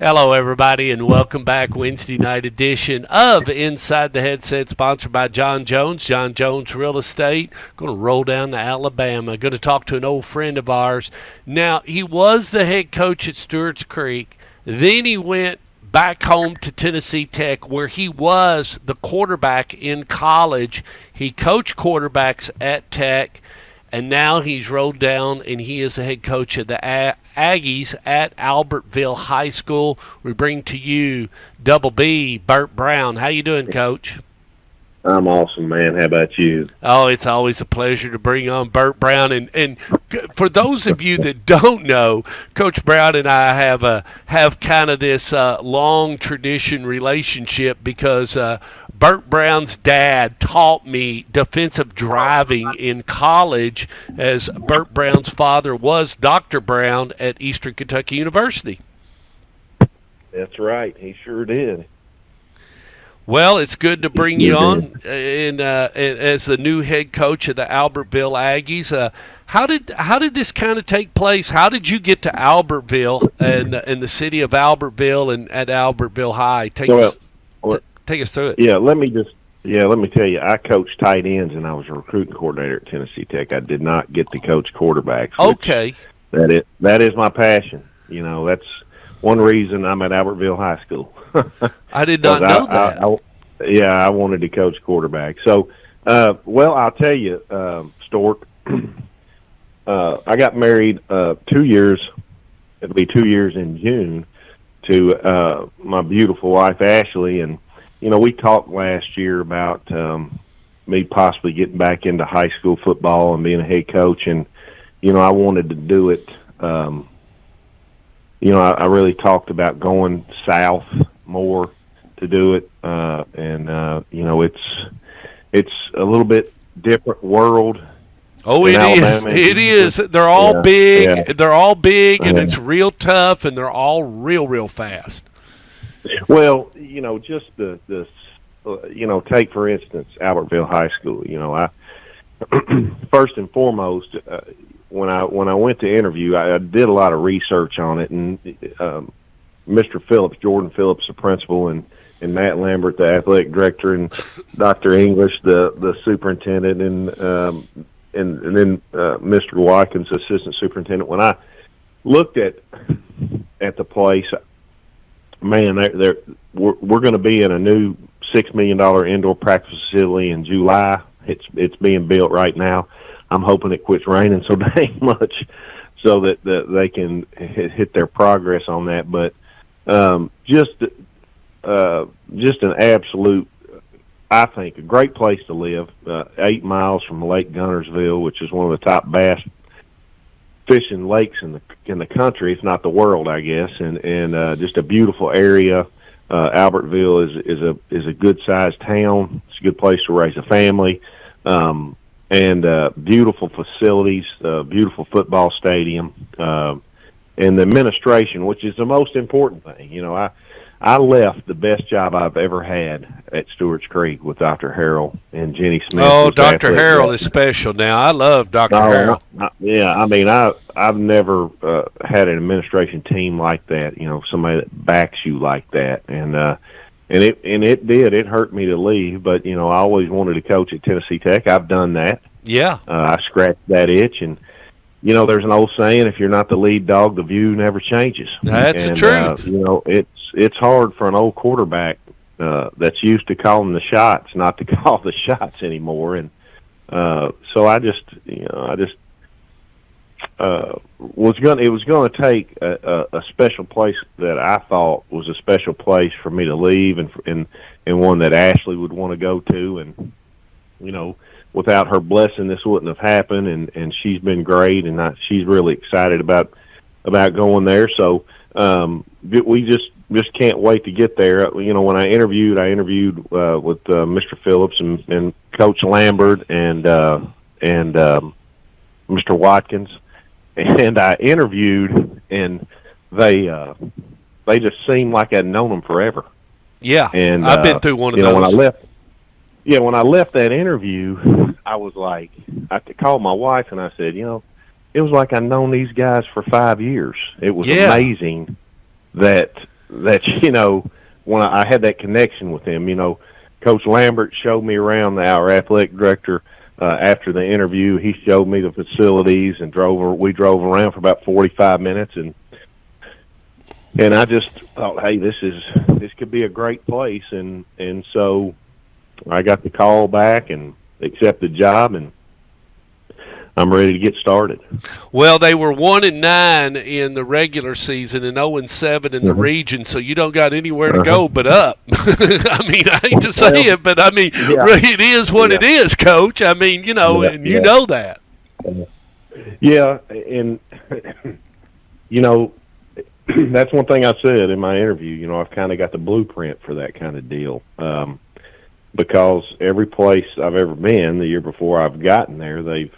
Hello, everybody, and welcome back. Wednesday night edition of Inside the Headset, sponsored by John Jones, John Jones Real Estate. Going to roll down to Alabama. Going to talk to an old friend of ours. Now, he was the head coach at Stewart's Creek. Then he went back home to Tennessee Tech, where he was the quarterback in college. He coached quarterbacks at Tech, and now he's rolled down and he is the head coach of the Aggies at Albertville High School. We bring to you Double B, Bert Browne. How you doing, Coach? I'm awesome, man. How about you? Oh, it's always a pleasure to bring on Bert Browne. And for those of you that don't know, Coach Browne and I have kind of this long tradition relationship because Bert Browne's dad taught me defensive driving in college, as Bert Browne's father was Dr. Browne at Eastern Kentucky University. That's right. He sure did. Well, it's good to bring you on as the new head coach of the Albertville Aggies. How did this kind of take place? How did you get to Albertville and in the city of Albertville and at Albertville High? Take us through it. Let me tell you, I coached tight ends and I was a recruiting coordinator at Tennessee Tech. I did not get to coach quarterbacks. Okay. That is my passion. You know, that's one reason I'm at Albertville High School. I did not know that. I wanted to coach quarterback. So, I'll tell you, Stork, I got married 2 years. It'll be 2 years in June to my beautiful wife, Ashley. And, you know, we talked last year about me possibly getting back into high school football and being a head coach. And, you know, I wanted to do it. I really talked about going south more to do it, it's a little bit different world. Oh, it Alabama. It is. They're all big. Yeah. They're all big, and it's real tough, and they're all real fast. Well, you know, just take for instance Albertville High School. You know, I first and foremost. When I went to interview, I did a lot of research on it, and Mr. Phillips, Jordan Phillips, the principal, and Matt Lambert, the athletic director, and Dr. English, the superintendent, and then Mr. Watkins, assistant superintendent. When I looked at the place, man, we're going to be in a new $6 million indoor practice facility in July. It's being built right now. I'm hoping it quits raining so dang much so that they can hit their progress on that. But just an absolute, I think, a great place to live. 8 miles from Lake Guntersville, which is one of the top bass fishing lakes in the country, if not the world, I guess. And just a beautiful area. Albertville is a good sized town. It's a good place to raise a family. And beautiful facilities, beautiful football stadium, and the administration, which is the most important thing. You know, I left the best job I've ever had at Stewart's Creek with Dr. Harrell and Jenny Smith. Oh, Dr. Harrell is special now. I love Dr. Harrell. I mean, I've never had an administration team like that, you know, somebody that backs you like that. And it did. It hurt me to leave, but, you know, I always wanted to coach at Tennessee Tech. I've done that. Yeah. I scratched that itch, and, you know, there's an old saying, if you're not the lead dog, the view never changes. That's the truth. You know, it's hard for an old quarterback that's used to calling the shots not to call the shots anymore. And so it was going to take a special place that I thought was a special place for me to leave, and one that Ashley would want to go to. And, you know, without her blessing, this wouldn't have happened. And she's been great, and she's really excited about going there. So we just can't wait to get there. You know, when I interviewed with Mr. Phillips and Coach Lambert and Mr. Watkins. And I interviewed, and they just seemed like I'd known them forever. Yeah, and I've been through one of those. When I left that interview, I was like, I called my wife and I said, you know, it was like I'd known these guys for 5 years. It was amazing that that when I had that connection with him. Coach Lambert showed me around, our athletic director. After the interview, he showed me the facilities and we drove around for about 45 minutes, and I just thought, hey, this could be a great place, and so I got the call back and accepted the job, and I'm ready to get started. Well, they were 1-9 in the regular season and 0-7 in the region, so you don't got anywhere to go but up. I mean, I hate to say it, but I mean, it is what it is, Coach. I mean, and you know that. Yeah, and that's one thing I said in my interview. I've kind of got the blueprint for that kind of deal, because every place I've ever been, the year before I've gotten there, they've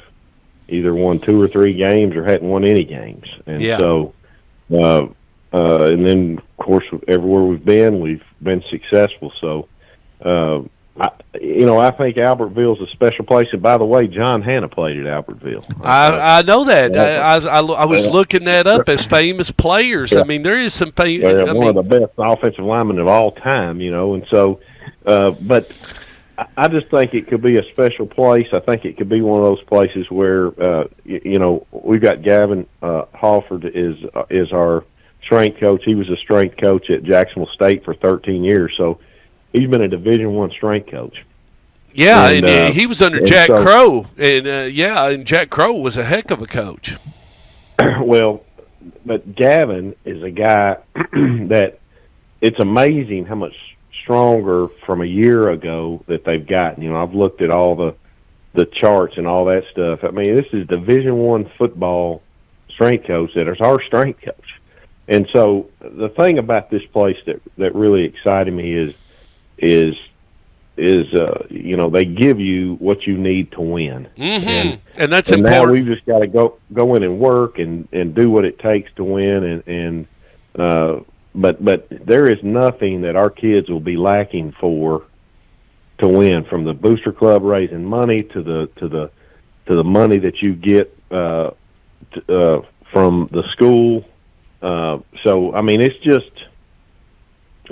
either won 2 or 3 games or hadn't won any games. And so, and then, of course, everywhere we've been successful. So, I think Albertville's a special place. And by the way, John Hanna played at Albertville. I know that. I was looking that up as famous players. I mean, there is some famous. One of the best offensive linemen of all time, and so, but I just think it could be a special place. I think it could be one of those places where, we've got Gavin Halford is our strength coach. He was a strength coach at Jacksonville State for 13 years, so he's been a Division I strength coach. Yeah, and he was under Jack Crow, and Jack Crow was a heck of a coach. Well, but Gavin is a guy that it's amazing how much stronger from a year ago that they've gotten. I've looked at all the charts and all that stuff. I mean, this is Division I football strength coach that is our strength coach. And so the thing about this place that really excited me is they give you what you need to win. Mm-hmm. And that's important. Now we've just got to go in and work and do what it takes to win. But there is nothing that our kids will be lacking for to win, from the booster club raising money to the money that you get from the school. So I mean, it's just,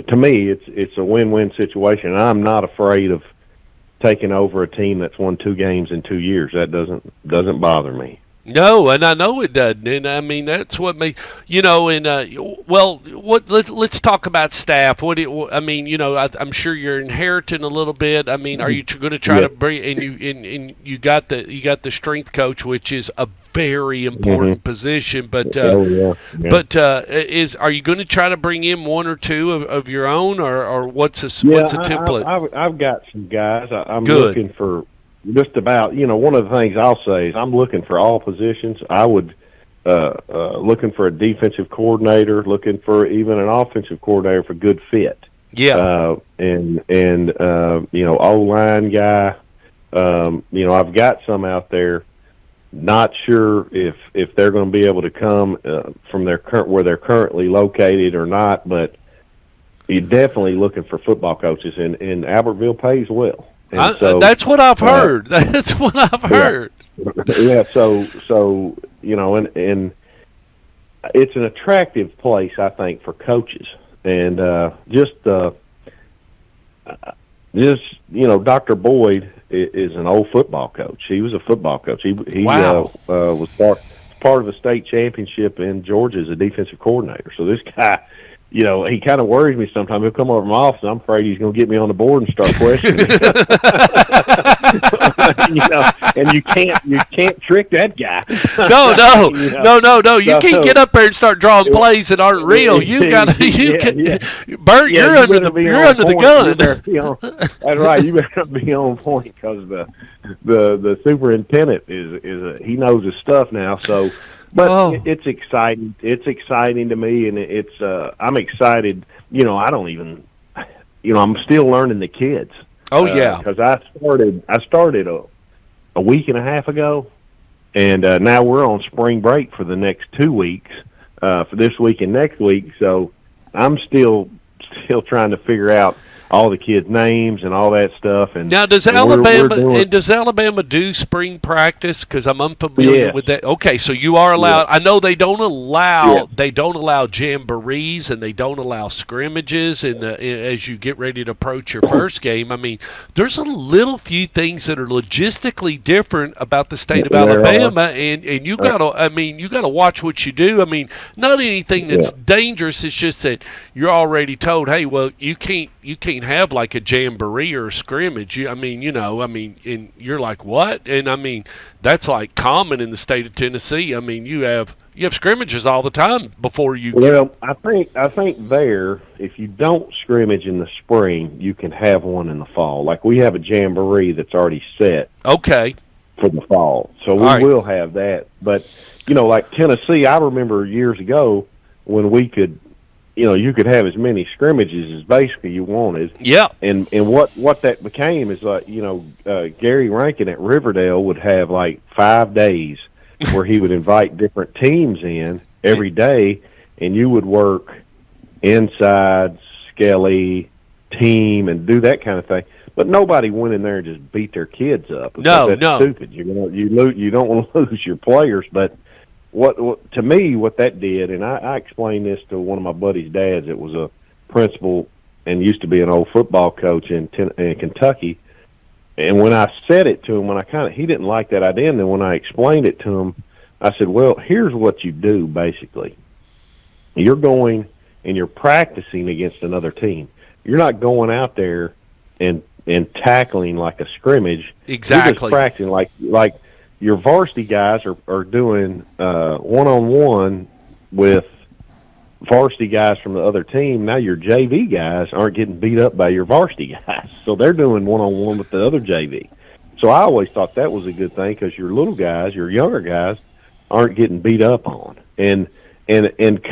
to me, it's a win-win situation. I'm not afraid of taking over a team that's won 2 games in 2 years. That doesn't bother me. No, and I know it doesn't, and I mean that's what makes let's talk about staff. I'm sure you're inheriting a little bit. I mean, are you going to try to bring and you got the strength coach, which is a very important position, but are you going to try to bring in 1 or 2 of your own, or what's a template? I've got some guys. I'm Good. Looking for. Just about, one of the things I'll say is I'm looking for all positions. I would looking for a defensive coordinator, looking for even an offensive coordinator for good fit. Yeah. O-line guy. I've got some out there. Not sure if they're going to be able to come from where they're currently located or not, but you're definitely looking for football coaches, and Albertville pays well. That's what I've heard. That's what I've heard. Yeah. So and it's an attractive place, I think, for coaches, and Dr. Boyd is an old football coach. He was a football coach. He Wow. Was part of a state championship in Georgia as a defensive coordinator. So this guy. He kind of worries me sometimes. He'll come over to my office, and I'm afraid he's going to get me on the board and start questioning. And you can't trick that guy. No. You can't get up there and start drawing plays that aren't real. You got to. Bert, you're under the gun. That's right. You better be on point, because the superintendent he knows his stuff now. So. But it's exciting. It's exciting to me, and I'm excited. I don't even, I'm still learning the kids. Oh yeah, because I started a week and a half ago, and now we're on spring break for the next 2 weeks, for this week and next week. So I'm still trying to figure out all the kids' names and all that stuff. And now, does and Alabama we're doing, and does Alabama do spring practice? Because I'm unfamiliar yes, with that. Okay, so you are yeah, allowed. I know they don't yeah, allow jamborees and they don't allow scrimmages as you get ready to approach your first game. I mean, there's a little few things that are logistically different about the state of there are. Alabama, and you Uh, gotta. I mean, you gotta watch what you do. I mean, not anything yeah, that's dangerous. It's just that you're already told, hey, well, you can't have like a jamboree or a scrimmage. And you're like, what? And I mean, that's like common in the state of Tennessee. I mean, you have scrimmages all the time before you get. well, I think there, if you don't scrimmage in the spring, you can have one in the fall. Like we have a jamboree that's already set Okay, for the fall, so all we right, will have that. But like Tennessee, I remember years ago when we could, you could have as many scrimmages as basically you wanted. yeah, And what that became is like Gary Rankin at Riverdale would have like 5 days where he would invite different teams in every day, and you would work inside, skelly, team, and do that kind of thing. But nobody went in there and just beat their kids up because no, that's no, stupid. You don't want to lose your players. But what to me what that did, and I explained this to one of my buddy's dads. It was a principal and used to be an old football coach in Kentucky. And when I said it to him, he didn't like that idea. And then when I explained it to him, I said, well, here's what you do, basically. You're going and you're practicing against another team. You're not going out there and tackling like a scrimmage. You're just exactly. practicing like your varsity guys are doing one-on-one with varsity guys from the other team. Now your JV guys aren't getting beat up by your varsity guys, so they're doing one-on-one with the other JV. So I always thought that was a good thing because your little guys, your younger guys, aren't getting beat up on. And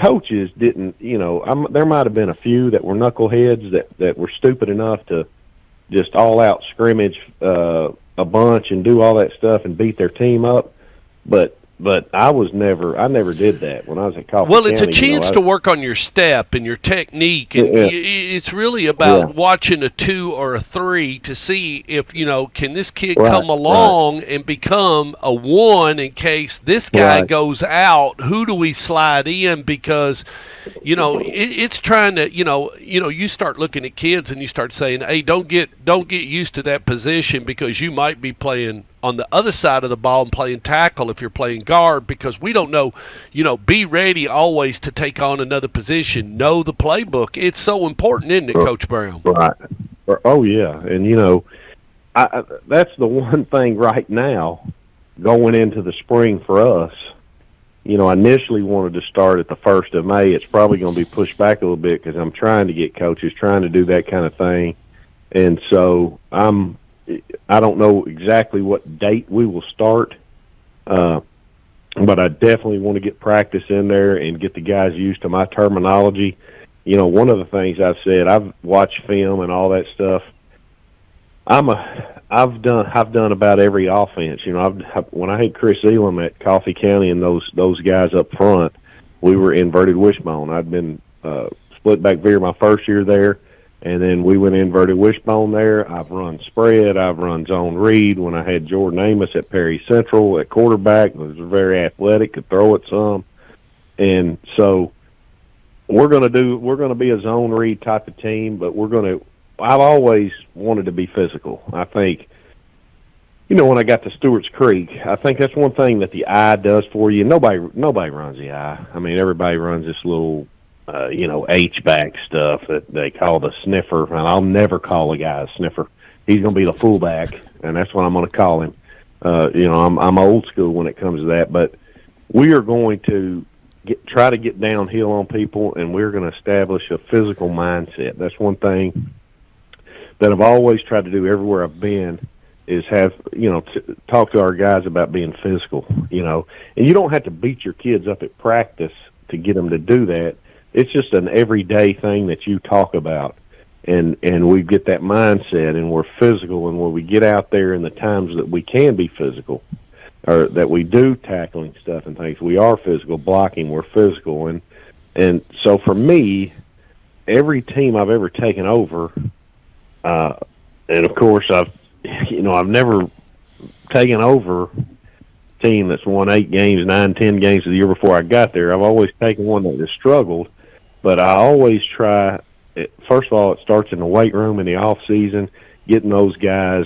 coaches didn't, there might have been a few that were knuckleheads that were stupid enough to just all out scrimmage a bunch and do all that stuff and beat their team up, but I never did that when I was at Coffee Well, it's a County. chance to work on your step and your technique, and Yeah, it's really about yeah, watching a 2 or a 3 to see if can this kid right, come right, along and become a 1 in case this guy right. goes out. Who do we slide in? Because it's trying to you start looking at kids and you start saying, hey, don't get used to that position because you might be playing on the other side of the ball and playing tackle if you're playing guard, because we don't know, be ready always to take on another position. Know the playbook. It's so important, isn't it, Coach Browne? Right. Oh yeah, and that's the one thing right now going into the spring for us. I initially wanted to start at the 1st of May. It's probably going to be pushed back a little bit because I'm trying to get coaches trying to do that kind of thing, and so I don't know exactly what date we will start, but I definitely want to get practice in there and get the guys used to my terminology. One of the things I've said, I've watched film and all that stuff. I've done about every offense. When I had Chris Elam at Coffee County and those guys up front, we were inverted wishbone. I'd been split back veer my first year there. And then we went inverted wishbone there. I've run spread. I've run zone read when I had Jordan Amos at Perry Central at quarterback. He was very athletic, could throw it some. And so we're going to be a zone read type of team, but I've always wanted to be physical. I think, when I got to Stewart's Creek, I think that's one thing that the eye does for you. Nobody runs the eye. I mean, everybody runs this little H-back stuff that they call the sniffer. And I'll never call a guy a sniffer. He's going to be the fullback, and that's what I'm going to call him. I'm old school when it comes to that, but we are going to try to get downhill on people, and we're going to establish a physical mindset. That's one thing that I've always tried to do everywhere I've been is have, talk to our guys about being physical, and you don't have to beat your kids up at practice to get them to do that. It's just an everyday thing that you talk about, and we get that mindset, and we're physical, and when we get out there in the times that we can be physical, or that we do tackling stuff and things, we are physical, blocking, we're physical, and so for me, every team I've ever taken over, and of course I've never taken over a team that's won 8 games, 9, 10 games the year before I got there. I've always taken one that has struggled, but I always try. First of all, it starts in the weight room in the off season, getting those guys,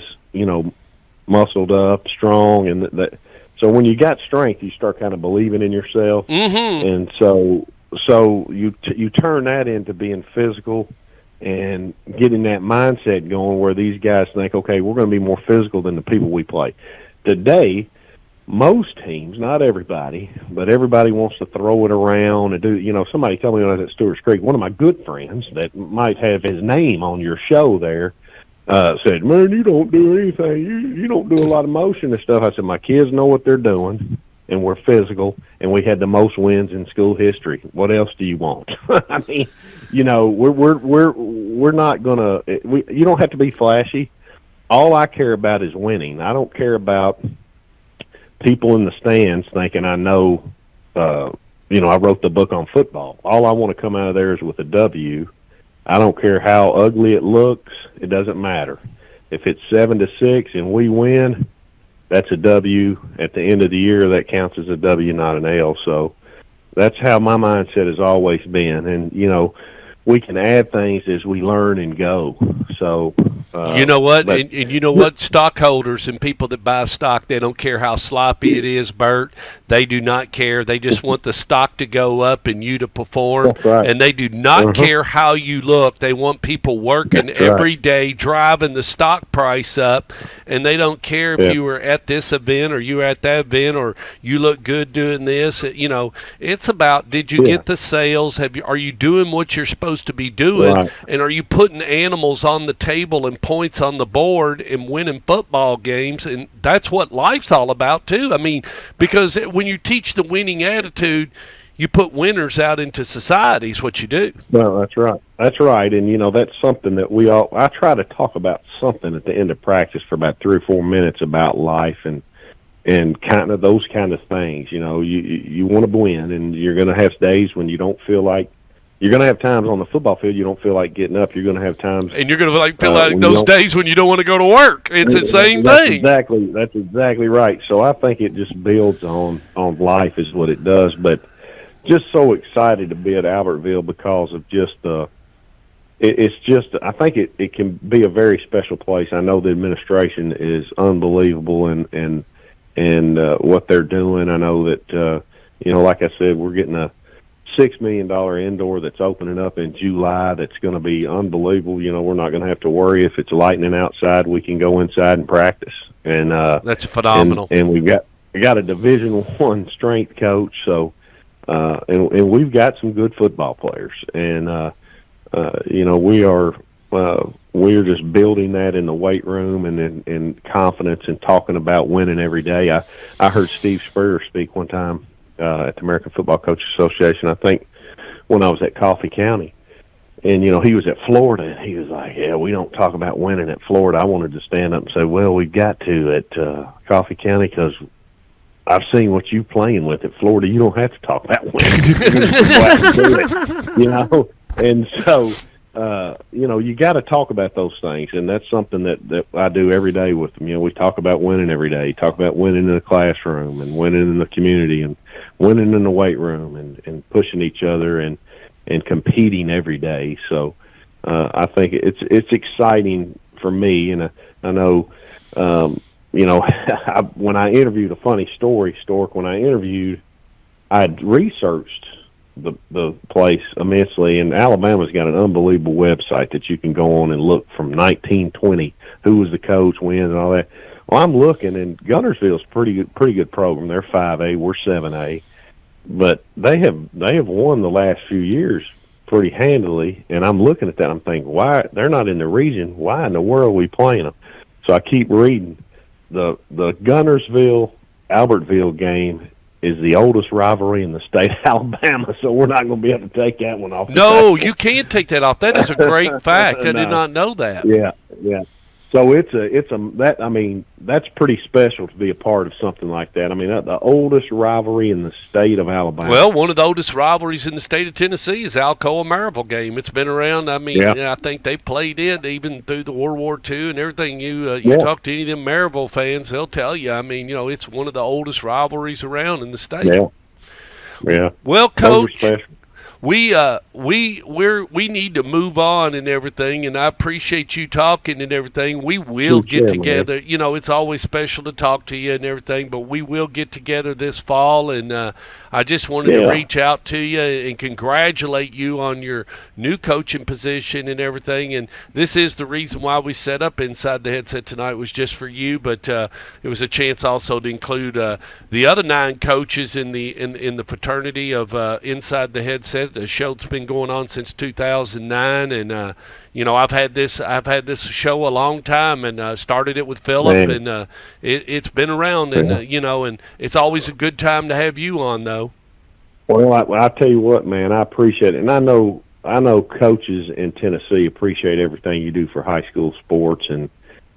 muscled up, strong, and that. So when you got strength, you start kind of believing in yourself, and so you turn that into being physical and getting that mindset going where these guys think, okay, we're going to be more physical than the people we play. Today, most teams, not everybody, but everybody wants to throw it around and do, somebody told me when I was at Stewart's Creek, one of my good friends that might have his name on your show there, said, man, you don't do anything. You don't do a lot of motion and stuff. I said, my kids know what they're doing, and we're physical, and we had the most wins in school history. What else do you want? I mean, we're not gonna. You don't have to be flashy. All I care about is winning. I don't care about people in the stands thinking I know. I wrote the book on football. All I want to come out of there is with a W. I don't care how ugly it looks. It doesn't matter. If it's 7-6 and we win, that's a W. At the end of the year, that counts as a W, not an L. So that's how my mindset has always been. And, we can add things as we learn and go. So you know what? And you know what? Stockholders and people that buy stock, they don't care how sloppy it is, Bert. They do not care. They just want the stock to go up and you to perform. That's right. And they do not care how you look. They want people working every day, driving the stock price up. And they don't care if you were at this event or you were at that event or you look good doing this. It's about, did you get the sales? Are you doing what you're supposed to be doing? Right. And are you putting animals on the table and points on the board and winning football games? And that's what life's all about too. I mean, because when you teach the winning attitude, you put winners out into society is what you do. No, that's right. That's right. And, that's something that I try to talk about something at the end of practice for about 3 or 4 minutes about life and kind of those kind of things. You want to win, and you're going to have days when you don't feel like. You're going to have times on the football field you don't feel like getting up. You're going to have times, and you're going to feel like those days when you don't want to go to work. It's the same thing. That's exactly right. So I think it just builds on life is what it does. But just so excited to be at Albertville because of just it's just I think it can be a very special place. I know the administration is unbelievable and what they're doing. I know that like I said, we're getting a $6 million indoor that's opening up in July. That's going to be unbelievable. We're not going to have to worry if it's lightning outside. We can go inside and practice. And that's phenomenal. And we got a Division I strength coach. So and we've got some good football players. And we're just building that in the weight room and in confidence and talking about winning every day. I heard Steve Spurrier speak one time at the American Football Coaches Association, I think, when I was at Coffee County. And, he was at Florida, and he was like, yeah, we don't talk about winning at Florida. I wanted to stand up and say, well, we've got to at Coffee County because I've seen what you playing with at Florida. You don't have to talk about winning. You just go out and do it, And so, you got to talk about those things, and that's something that I do every day with them. We talk about winning every day. Talk about winning in the classroom and winning in the community and winning in the weight room and pushing each other and competing every day. So I think it's exciting for me, and I know when I interviewed, a funny story, Stork, when I interviewed, I'd researched the place immensely, and Alabama's got an unbelievable website that you can go on and look from 1920, who was the coach, when, and all that. Well, I'm looking, and Guntersville's pretty good program. They're 5A, we're 7A, but they have won the last few years pretty handily. And I'm looking at that, I'm thinking, why they're not in the region? Why in the world are we playing them? So I keep reading. The Guntersville Albertville game is the oldest rivalry in the state of Alabama, so we're not going to be able to take that one off. No, you can't take that off. That is a great fact. I did not know that. Yeah. So that's pretty special to be a part of something like that. I mean, the oldest rivalry in the state of Alabama. Well, one of the oldest rivalries in the state of Tennessee is Alcoa-Maryville game. It's been around. I mean, I think they played it even through the World War II and everything. You talk to any of them Maryville fans, they'll tell you. I mean, it's one of the oldest rivalries around in the state. Yeah. Well, Coach, we need to move on and everything, and I appreciate you talking and everything. We will get together. Man. It's always special to talk to you and everything, but we will get together this fall, and I just wanted to reach out to you and congratulate you on your new coaching position and everything. And this is the reason why we set up Inside the Headset tonight, was just for you, but it was a chance also to include the other 9 coaches in the fraternity of Inside the Headset. The show's been going on since 2009, and I've had this show a long time, and started it with Philip, and it's been around, and and it's always a good time to have you on, though. Well, I tell you what, man, I appreciate it, and I know coaches in Tennessee appreciate everything you do for high school sports and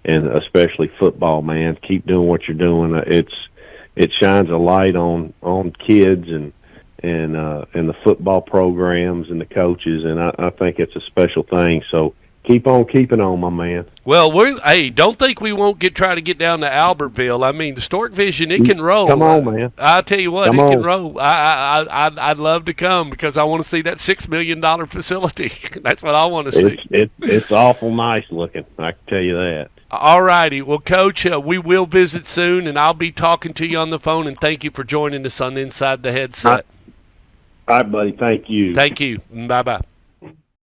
especially football, man. Keep doing what you're doing. It shines a light on kids and the football programs and the coaches, and I think it's a special thing. So keep on keeping on, my man. Well, don't think we won't try to get down to Albertville. I mean, the Stork Vision, it can roll. Come on, man. I tell you what, can roll. I'd love to come because I want to see that $6 million facility. That's what I want to see. It's awful nice looking, I can tell you that. All righty. Well, Coach, we will visit soon, and I'll be talking to you on the phone, and thank you for joining us on Inside the Headset. All right, buddy. Thank you. Thank you. Bye-bye.